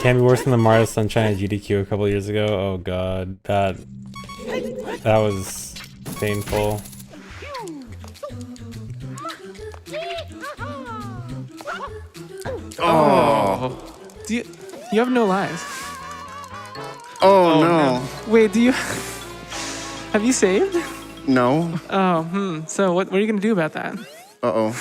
Can't be worse than the Mario Sunshine AGDQ a couple years ago. Oh god, that was painful. Oh. Do you have no lives? Oh, no. Wait, do you have you saved? No. Oh, So what are you gonna do about that? Uh-oh.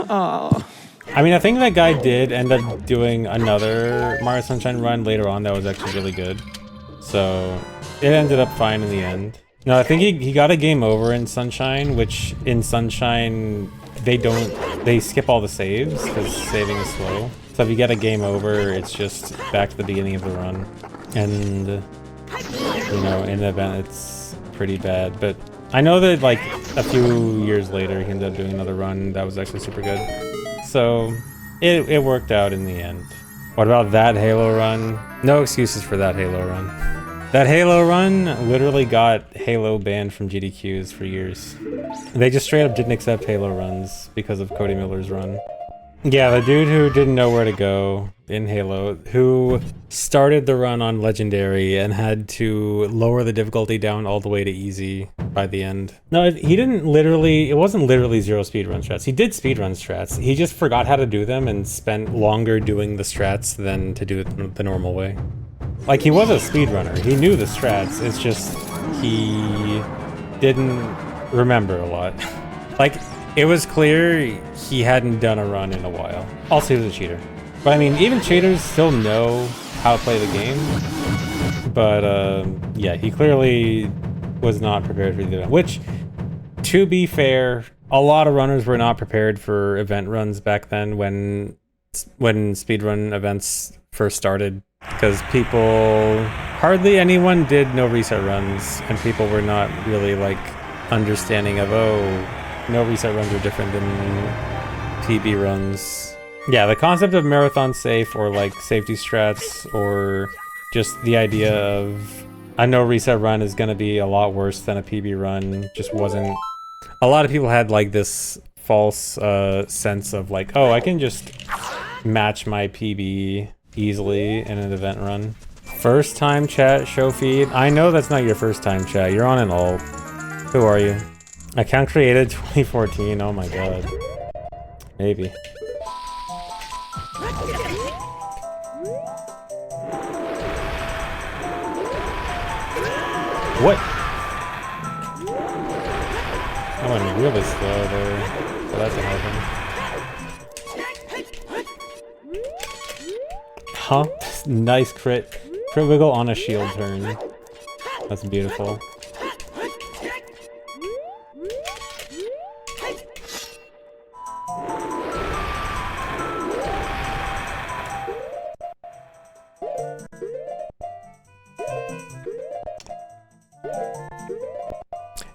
Oh. I mean, I think that guy did end up doing another Mario Sunshine run later on that was actually really good. So it ended up fine in the end. No, I think he got a game over in Sunshine, which in Sunshine they skip all the saves because saving is slow. So if you get a game over, it's just back to the beginning of the run. And you know, in the event it's pretty bad. But I know that like a few years later he ended up doing another run that was actually super good. So it worked out in the end. What about that Halo run? No excuses for that Halo run. That Halo run literally got Halo banned from GDQs for years. They just straight up didn't accept Halo runs because of Cody Miller's run. Yeah, the dude who didn't know where to go in Halo, who started the run on Legendary and had to lower the difficulty down all the way to easy by the end. No, he didn't literally, it wasn't literally zero speedrun strats. He did speedrun strats. He just forgot how to do them and spent longer doing the strats than to do it the normal way. Like, he was a speedrunner. He knew the strats. It's just he didn't remember a lot. Like, it was clear he hadn't done a run in a while. Also, he was a cheater. But I mean, even cheaters still know how to play the game. But yeah, he clearly was not prepared for the event. Which, to be fair, a lot of runners were not prepared for event runs back then when speedrun events first started. Because hardly anyone did no reset runs, and people were not really like understanding of, oh, no reset runs are different than PB runs. Yeah, the concept of marathon safe or like safety strats or just the idea of a no reset run is going to be a lot worse than a PB run just wasn't... A lot of people had like this false sense of like, oh, I can just match my PB easily in an event run. First time chat show feed. I know that's not your first time chat. You're on an alt. Who are you? Account created 2014. Oh my god. Maybe. What? I went really slow there. So that's what happened. Huh? Nice crit. Crit wiggle on a shield turn. That's beautiful.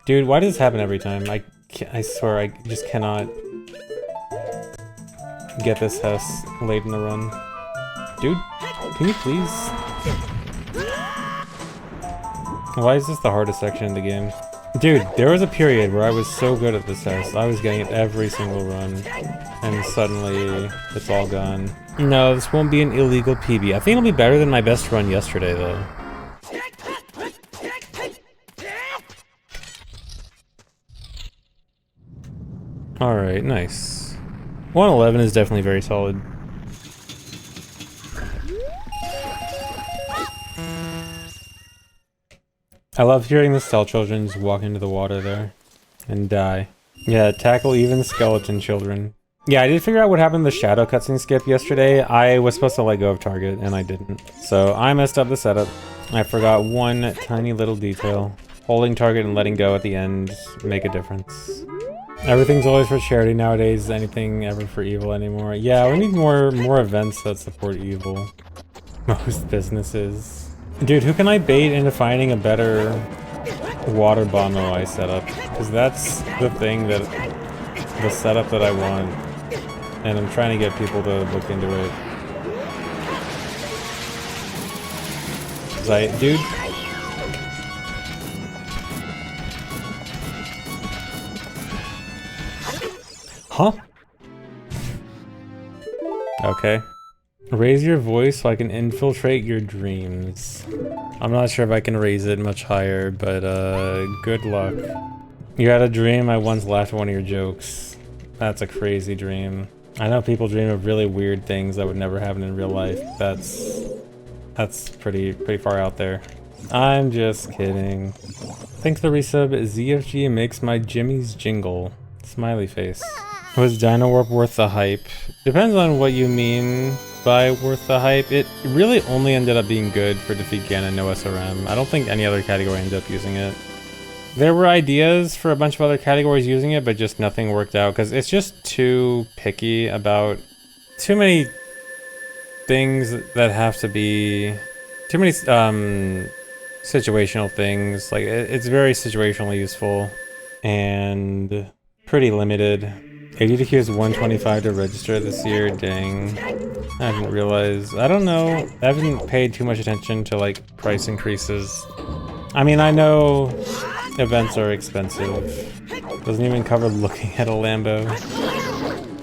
Dude, why does this happen every time? I swear, I just cannot get this house late in the run. Dude, can you please? Why is this the hardest section in the game? Dude, there was a period where I was so good at this house. I was getting it every single run. And suddenly, it's all gone. No, this won't be an illegal PB. I think it'll be better than my best run yesterday, though. Alright, nice. 111 is definitely very solid. I love hearing the Cell Children walk into the water there and die. Yeah, tackle even skeleton children. Yeah, I did figure out what happened to the shadow cutscene skip yesterday. I was supposed to let go of target and I didn't. So I messed up the setup. I forgot one tiny little detail. Holding target and letting go at the end make a difference. Everything's always for charity nowadays. Is anything ever for evil anymore? Yeah, we need more events that support evil. Most businesses. Dude, who can I bait into finding a better water bomb OI setup? Because that's the thing that... the setup that I want. And I'm trying to get people to look into it. Dude... Huh? Okay. Raise your voice so I can infiltrate your dreams. I'm not sure if I can raise it much higher, but good luck. You had a dream. I once laughed at one of your jokes. That's a crazy dream. I know people dream of really weird things that would never happen in real life. That's pretty far out there. I'm just kidding. Thanks for the resub. ZFG makes my Jimmy's jingle. Smiley face. Was Dino Warp worth the hype? Depends on what you mean by worth the hype. It really only ended up being good for Defeat Ganon, no SRM. I don't think any other category ended up using it. There were ideas for a bunch of other categories using it, but just nothing worked out because it's just too picky about too many things that have to be too many situational things. Like it's very situationally useful and pretty limited. AGDQ is 125 to register this year. Dang, I didn't realize. I don't know. I haven't paid too much attention to like price increases. I mean, I know events are expensive. Doesn't even cover looking at a Lambo.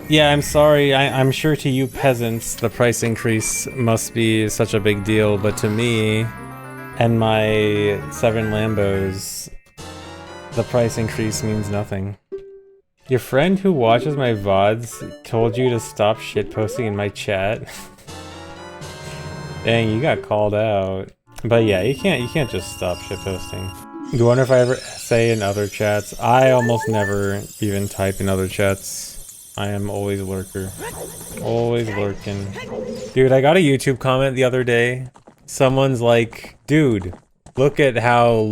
Yeah, I'm sorry. I'm sure to you peasants, the price increase must be such a big deal, but to me and my 7 Lambos, the price increase means nothing. Your friend who watches my VODs told you to stop shitposting in my chat. Dang, you got called out. But yeah, you can't just stop shitposting. Do you wonder if I ever say in other chats? I almost never even type in other chats. I am always a lurker. Always lurking. Dude, I got a YouTube comment the other day. Someone's like, dude, look at how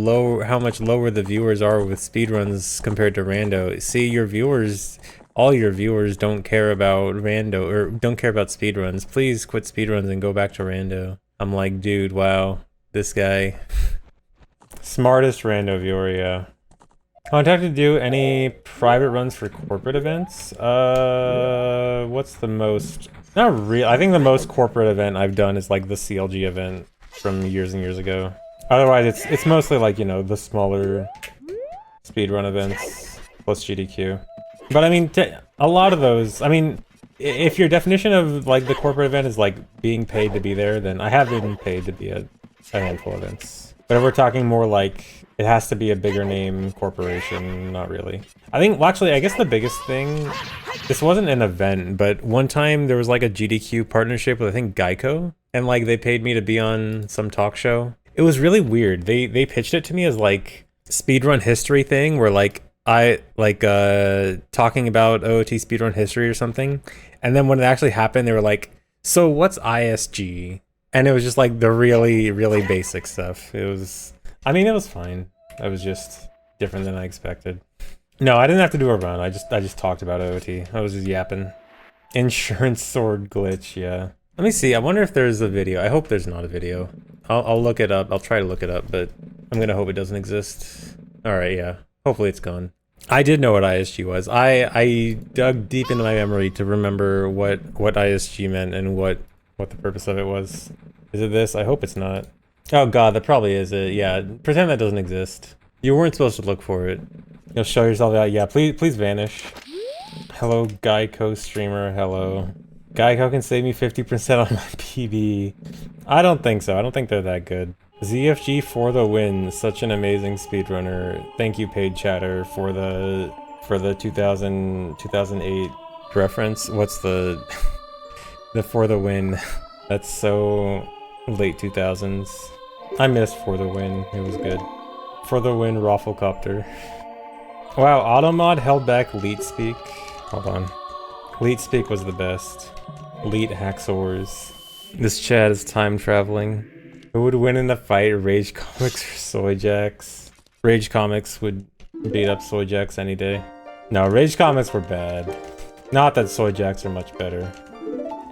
much lower the viewers are with speedruns compared to rando. See, your viewers, all your viewers don't care about rando, or don't care about speedruns. Please quit speedruns and go back to rando. I'm like, dude, wow, this guy. Smartest rando viewer, yeah. Contact to do any private runs for corporate events? What's the most? Not real. I think the most corporate event I've done is like the CLG event from years and years ago. Otherwise, it's mostly like, you know, the smaller speedrun events plus GDQ. But I mean, a lot of those, I mean, if your definition of like the corporate event is like being paid to be there, then I have been paid to be at a handful of events. But if we're talking more like it has to be a bigger name corporation, not really. I think, well, actually, I guess the biggest thing, this wasn't an event, but one time there was like a GDQ partnership with I think Geico, and like they paid me to be on some talk show. It was really weird. They pitched it to me as like speedrun history thing, where like I like talking about OOT speedrun history or something, and then when it actually happened, they were like, "So what's ISG?" And it was just like the really basic stuff. It was, I mean, it was fine. It was just different than I expected. No, I didn't have to do a run. I just talked about OOT. I was just yapping. Insurance sword glitch, yeah. Let me see. I wonder if there's a video. I hope there's not a video. I'll look it up. I'll try to look it up, but I'm gonna hope it doesn't exist. All right, yeah. Hopefully it's gone. I did know what ISG was. I dug deep into my memory to remember what ISG meant and what the purpose of it was. Is it this? I hope it's not. Oh god, that probably is it. Yeah, pretend that doesn't exist. You weren't supposed to look for it. You'll show yourself out. Yeah, please vanish. Hello, Geico streamer. Hello. Geico can save me 50% on my PB. I don't think so. I don't think they're that good. ZFG for the win. Such an amazing speedrunner. Thank you, paid chatter, for the 2008 reference. What's the for the win? That's so late 2000s. I missed for the win. It was good. For the win, Rafflecopter. Wow, Automod held back Leet Speak. Hold on. Leet Speak was the best. Leet Hacksaws. This chat is time traveling. Who would win in a fight, Rage Comics or Soy Jacks? Rage Comics would beat up Soy Jacks any day. No, Rage Comics were bad. Not that Soy Jacks are much better.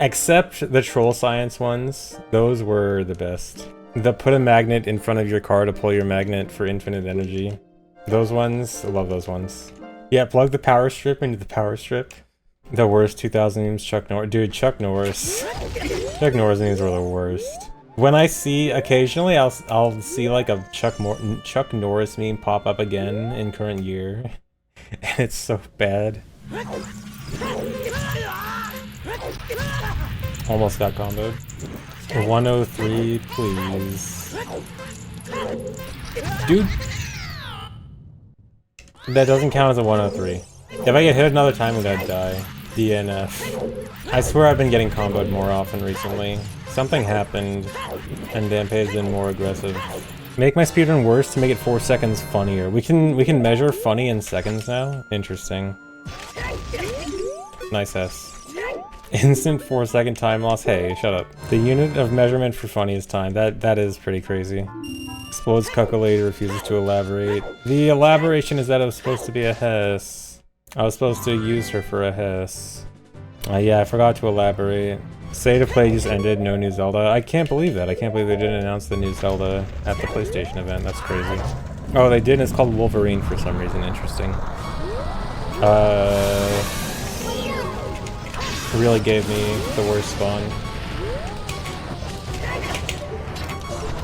Except the Troll Science ones. Those were the best. The put a magnet in front of your car to pull your magnet for infinite energy. Those ones, I love those ones. Yeah, plug the power strip into the power strip. The worst 2000 memes, Chuck Norris. Dude, Chuck Norris. Chuck Norris memes were the worst. When I see, occasionally I'll see like a Chuck Norris meme pop up again in current year. And it's so bad. Almost got comboed. 103, please. Dude. That doesn't count as a 103. If I get hit another time, I'm gonna die. DNF. I swear I've been getting comboed more often recently. Something happened, and Dampé's been more aggressive. Make my speedrun worse to make it 4 seconds funnier. We can measure funny in seconds now? Interesting. Nice S. Instant 4-second time loss? Hey, shut up. The unit of measurement for funny is time. That is pretty crazy. Explodes calculator, refuses to elaborate. The elaboration is that it was supposed to be a Hess. I was supposed to use her for a Hess. Yeah, I forgot to elaborate. Say to play just ended, no new Zelda. I can't believe that. I can't believe they didn't announce the new Zelda at the PlayStation event. That's crazy. Oh, they did, and it's called Wolverine for some reason. Interesting. Really gave me the worst spawn.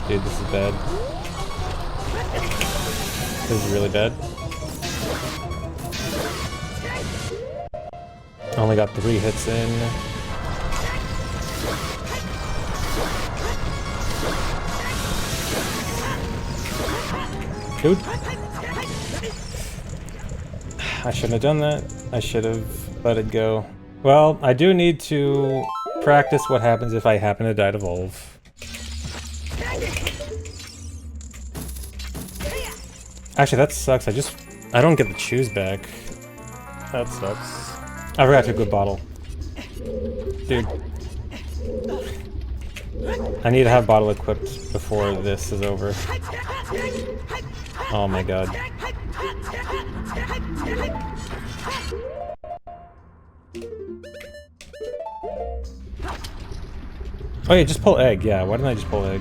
Dude, this is bad. This is really bad. Only got 3 hits in. Dude. I shouldn't have done that. I should have let it go. Well, I do need to practice what happens if I happen to die to Volve. Actually, that sucks. I don't get the choose back. That sucks. I forgot to go bottle. Dude. I need to have bottle equipped before this is over. Oh my god. Oh yeah, just pull egg. Yeah, why didn't I just pull egg?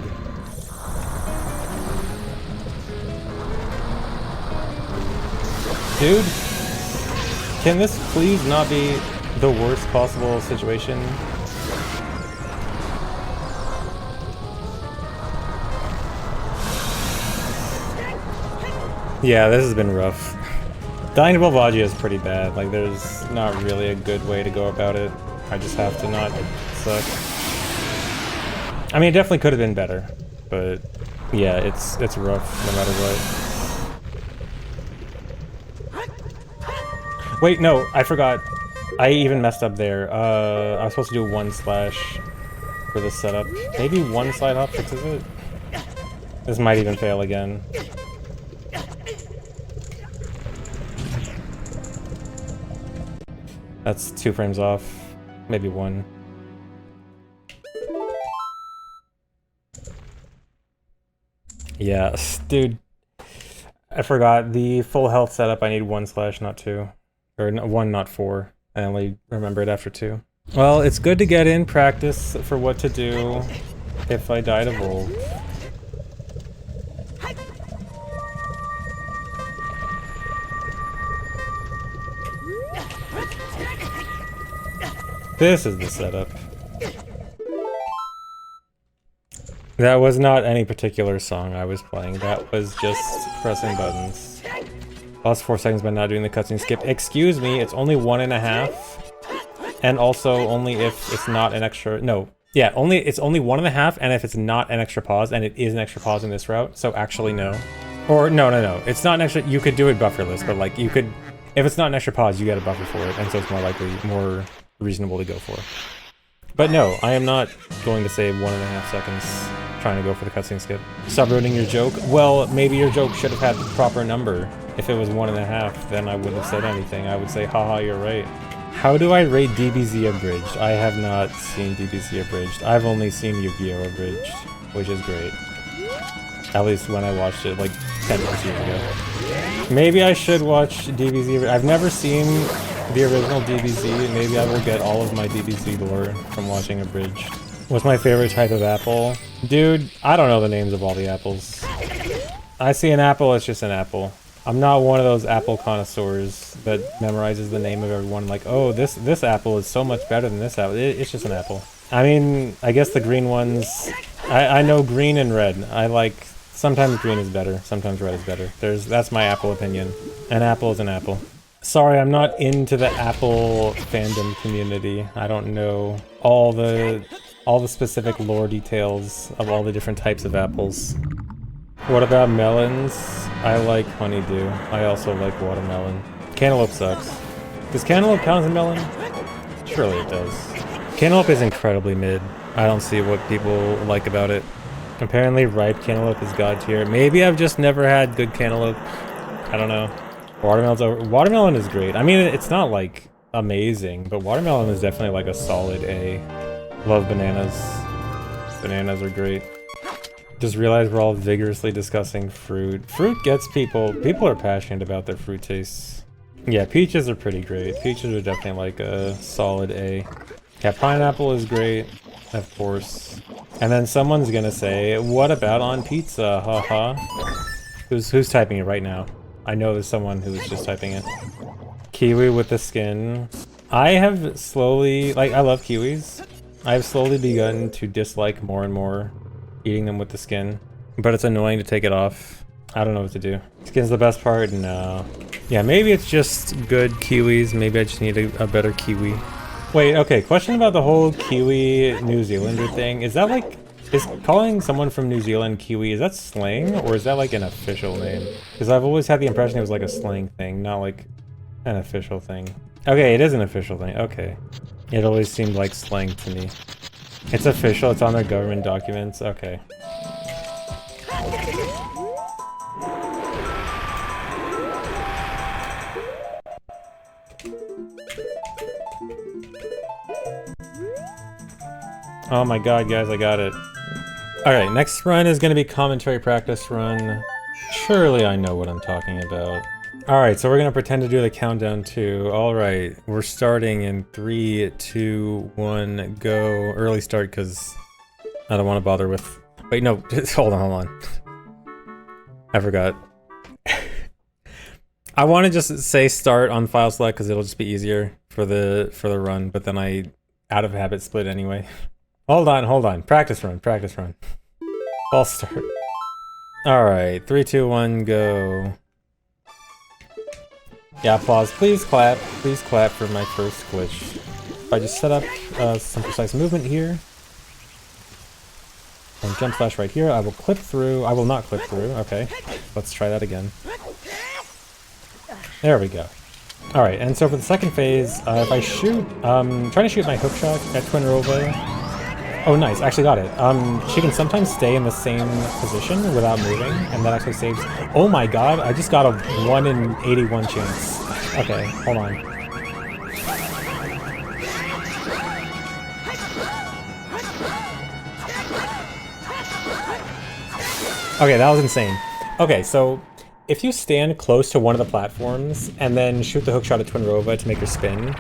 Dude, can this please not be the worst possible situation? Yeah, this has been rough. Dying to Volvagia is pretty bad. Like, there's not really a good way to go about it. I just have to not suck. I mean, it definitely could have been better, but yeah, it's rough no matter what. Wait, no, I forgot. I even messed up there. I was supposed to do 1 slash for the setup. Maybe 1 slide hop fixes it? This might even fail again. That's 2 frames off. Maybe 1. Yeah, dude. I forgot. The full health setup, I need 1 slash, not 2. Or 1, not 4. I only remembered after 2. Well, it's good to get in practice for what to do if I die to Volve. This is the setup. That was not any particular song I was playing. That was just pressing buttons. Lost 4 seconds by not doing the cutscene skip. Excuse me, it's only 1.5. And also only if it's not an extra... No. Yeah, it's only 1.5, and if it's not an extra pause, and it is an extra pause in this route, so actually no. Or, no. It's not an extra... You could do it bufferless, but like, you could... If it's not an extra pause, you get a buffer for it, and so it's more likely, more reasonable to go for. But no, I am not going to save 1.5 seconds trying to go for the cutscene skip. Stop ruining your joke. Well, maybe your joke should have had the proper number. If it was 1.5, then I wouldn't have said anything. I would say, haha, you're right. How do I rate DBZ Abridged? I have not seen DBZ Abridged. I've only seen Yu-Gi-Oh! Abridged, which is great. At least when I watched it like 10 years ago. Maybe I should watch DBZ Abridged. I've never seen the original DBZ. Maybe I will get all of my DBZ lore from watching Abridged. What's my favorite type of apple? Dude, I don't know the names of all the apples. I see an apple, it's just an apple. I'm not one of those apple connoisseurs that memorizes the name of everyone like, oh, this apple is so much better than this apple. It's just an apple. I mean, I guess the green ones... I know green and red. I like... Sometimes green is better, sometimes red is better. That's my apple opinion. An apple is an apple. Sorry, I'm not into the Apple fandom community. I don't know all the specific lore details of all the different types of apples. What about melons? I like honeydew. I also like watermelon. Cantaloupe sucks. Does cantaloupe count as a melon? Surely it does. Cantaloupe is incredibly mid. I don't see what people like about it. Apparently ripe cantaloupe is god tier. Maybe I've just never had good cantaloupe. I don't know. Watermelon is great. I mean, it's not like amazing, but watermelon is definitely like a solid A. Love bananas. Bananas are great. Just realized we're all vigorously discussing fruit. Fruit gets people. People are passionate about their fruit tastes. Yeah, peaches are pretty great. Peaches are definitely like a solid A. Yeah, pineapple is great, of course. And then someone's gonna say, what about on pizza? Haha. Who's typing it right now? I know there's someone who's just typing it. Kiwi with the skin. I have slowly, like, I love kiwis. I've slowly begun to dislike more and more eating them with the skin, but it's annoying to take it off. I don't know what to do. Skin's the best part? No. Yeah, maybe it's just good kiwis. Maybe I just need a better kiwi. Wait, okay, question about the whole Kiwi New Zealander thing. Is that like, is calling someone from New Zealand Kiwi, is that slang, or is that like an official name? Because I've always had the impression it was like a slang thing, not like an official thing. Okay, it is an official thing, okay. It always seemed like slang to me. It's official, it's on their government documents, okay. Oh my god, guys, I got it. Alright, next run is gonna be commentary practice run. Surely I know what I'm talking about. Alright, so we're gonna pretend to do the countdown too. Alright, we're starting in 3, 2, 1, go. Early start, because I don't want to bother with... Wait, no, hold on. I forgot. I want to just say start on file select, because it'll just be easier for the run, but then I, out of habit, split anyway. Hold on. Practice run. False start. Alright, 3, 2, 1, go. Yeah, pause. Please clap for my first glitch. If I just set up some precise movement here, and jump slash right here, I will clip through. I will not clip through. Okay, let's try that again. There we go. Alright, and so for the second phase, if I shoot, trying to shoot my hook shot at Twin Rova. Oh, nice. Actually got it. She can sometimes stay in the same position without moving, and that actually saves... Oh my god, I just got a 1 in 81 chance. Okay, hold on. Okay, that was insane. Okay, so if you stand close to one of the platforms and then shoot the hookshot at Twin Rova to make her spin,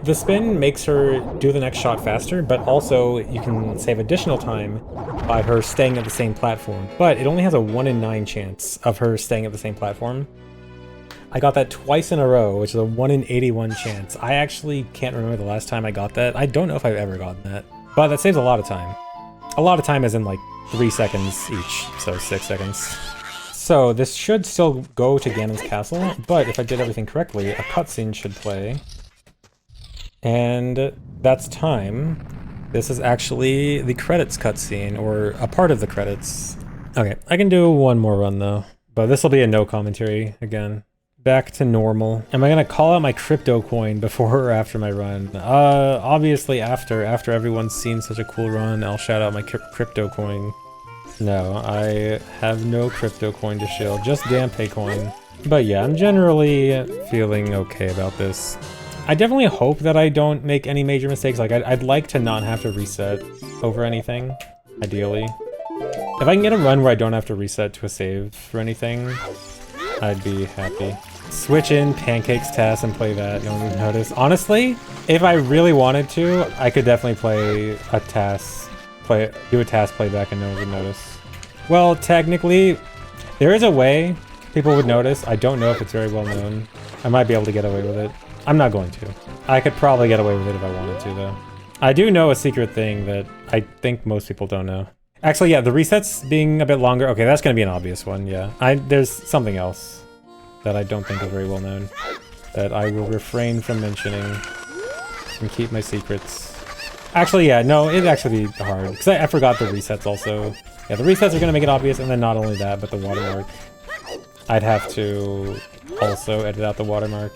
the spin makes her do the next shot faster, but also you can save additional time by her staying at the same platform. But it only has a 1 in 9 chance of her staying at the same platform. I got that twice in a row, which is a 1 in 81 chance. I actually can't remember the last time I got that. I don't know if I've ever gotten that. But that saves a lot of time. A lot of time as in like 3 seconds each, so 6 seconds. So this should still go to Ganon's castle, but if I did everything correctly, a cutscene should play. And that's time. This is actually the credits cutscene, or a part of the credits. Okay, I can do one more run though, but this will be a no commentary again. Back to normal. Am I gonna call out my crypto coin before or after my run? Obviously after everyone's seen such a cool run, I'll shout out my crypto coin. No, I have no crypto coin to shill, just Dampe coin. But yeah, I'm generally feeling okay about this. I definitely hope that I don't make any major mistakes. Like, I'd like to not have to reset over anything, ideally. If I can get a run where I don't have to reset to a save for anything, I'd be happy. Switch in Pancakes TAS and play that, no one would notice. Honestly, if I really wanted to, I could definitely play a TAS, do a TAS playback and no one would notice. Well, technically, there is a way people would notice. I don't know if it's very well known. I might be able to get away with it. I'm not going to. I could probably get away with it if I wanted to, though. I do know a secret thing that I think most people don't know. Actually, yeah, the resets being a bit longer. Okay, that's going to be an obvious one, yeah. There's something else that I don't think is very well known. that I will refrain from mentioning and keep my secrets. Actually, yeah, no, it'd actually be hard, because I forgot the resets also. Yeah, the resets are going to make it obvious, and then not only that, but the watermark. I'd have to also edit out the watermark.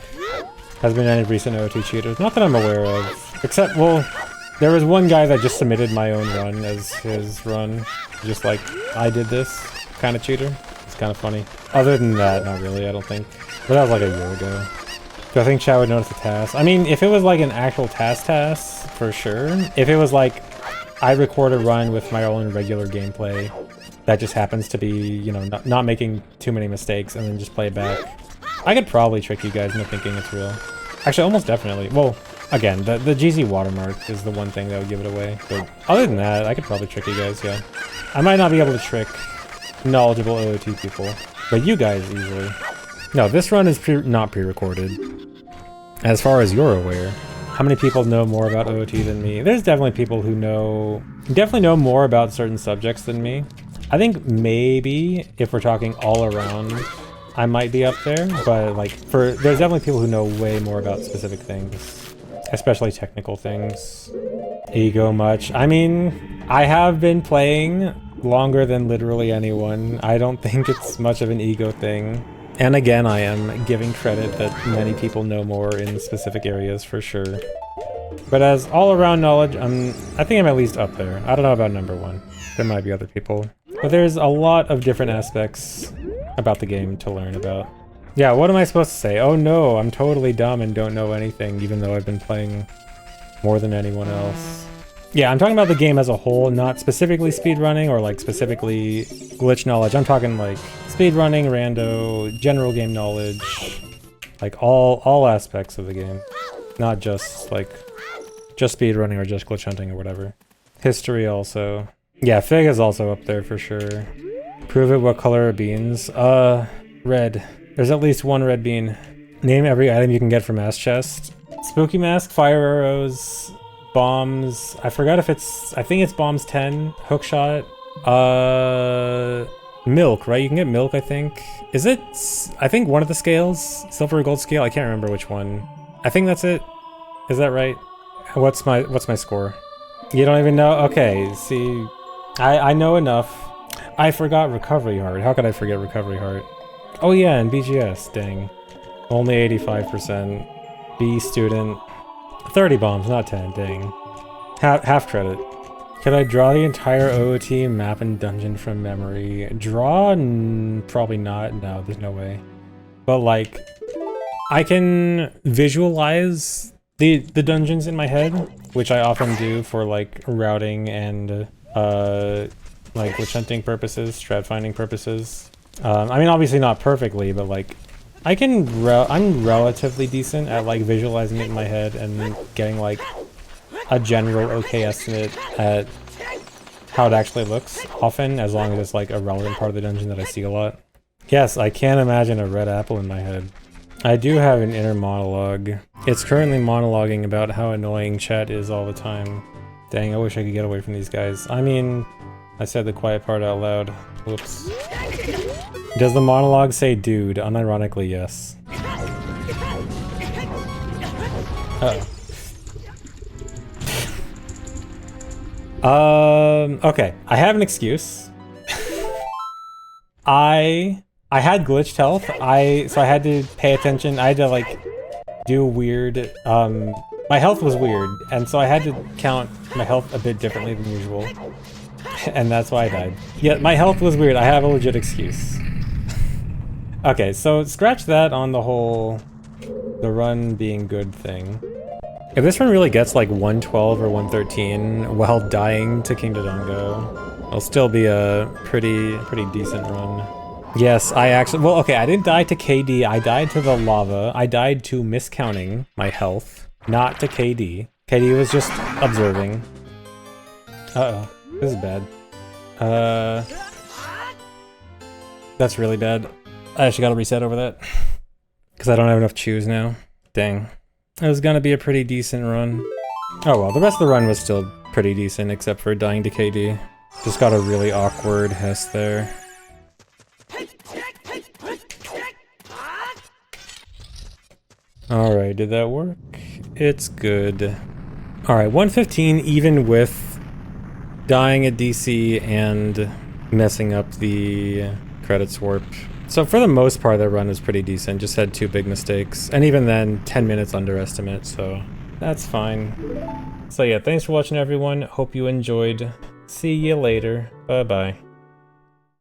Has been any recent OT cheaters? Not that I'm aware of. Except, well, there was one guy that just submitted my own run as his run. Just like, I did this kind of cheater. It's kind of funny. Other than that, not really, I don't think. But that was like a year ago. Do I think chat would notice the task? I mean, if it was like an actual task, for sure. If it was like, I record a run with my own regular gameplay that just happens to be, you know, not making too many mistakes and then just play it back, I could probably trick you guys into thinking it's real. Actually, almost definitely. Well, again, the GZ watermark is the one thing that would give it away. But other than that, I could probably trick you guys, yeah. I might not be able to trick knowledgeable OOT people, but you guys easily. No, this run is not pre-recorded. As far as you're aware. How many people know more about OOT than me? There's definitely people who definitely know more about certain subjects than me. I think maybe, if we're talking all around, I might be up there, but like, there's definitely people who know way more about specific things. Especially technical things. Ego much. I mean, I have been playing longer than literally anyone. I don't think it's much of an ego thing. And again, I am giving credit that many people know more in specific areas for sure. But as all-around knowledge, I think I'm at least up there. I don't know about number one. There might be other people. But there's a lot of different aspects about the game to learn about. Yeah, what am I supposed to say? Oh no, I'm totally dumb and don't know anything, even though I've been playing more than anyone else. Yeah, I'm talking about the game as a whole, not specifically speedrunning or like specifically glitch knowledge. I'm talking like speedrunning, rando, general game knowledge, like all aspects of the game. Not just like, just speedrunning or just glitch hunting or whatever. History also. Yeah, Fig is also up there for sure. Prove it, what color are beans? Red. There's at least one red bean. Name every item you can get from Ass Chest. Spooky Mask, Fire Arrows, Bombs. I forgot if I think it's Bombs 10, Hookshot. Milk, right? You can get milk, I think. Is it? I think one of the scales, silver or gold scale. I can't remember which one. I think that's it. Is that right? What's my score? You don't even know? Okay, see, I know enough. I forgot Recovery Heart. How could I forget Recovery Heart? Oh yeah, and BGS, dang. Only 85%. B student. 30 bombs, not 10, dang. Half credit. Could I draw the entire OOT map and dungeon from memory? Draw? Probably not. No, there's no way. But like, I can visualize the dungeons in my head, which I often do for like routing and like glitch hunting purposes, strat finding purposes. I mean, obviously not perfectly, but like, I'm relatively decent at like visualizing it in my head and getting like a general okay estimate at how it actually looks, often, as long as it's like a relevant part of the dungeon that I see a lot. Yes, I can't imagine a red apple in my head. I do have an inner monologue. It's currently monologuing about how annoying chat is all the time. Dang, I wish I could get away from these guys. I mean, I said the quiet part out loud. Whoops. Does the monologue say dude? Unironically, yes. Uh-oh. Okay. I have an excuse. I had glitched health. So I had to pay attention. I had to like do weird, my health was weird, and so I had to count my health a bit differently than usual. And that's why I died. Yeah, my health was weird. I have a legit excuse. Okay, so scratch that on the whole the run being good thing. If this one really gets like 112 or 113 while dying to King Dodongo, it'll still be a pretty decent run. Yes, I actually, well, okay, I didn't die to KD, I died to the lava. I died to miscounting my health, not to KD. KD was just observing. Uh-oh, this is bad. That's really bad. I actually gotta reset over that. Because I don't have enough chews now. Dang. It was gonna be a pretty decent run. Oh well, the rest of the run was still pretty decent, except for dying to KD. Just got a really awkward Hess there. Alright, did that work? It's good. Alright, 115 even with dying at DC and messing up the credits warp. So for the most part, that run was pretty decent. Just had 2 big mistakes. And even then, 10 minutes underestimate, so that's fine. So yeah, thanks for watching everyone. Hope you enjoyed. See you later. Bye-bye.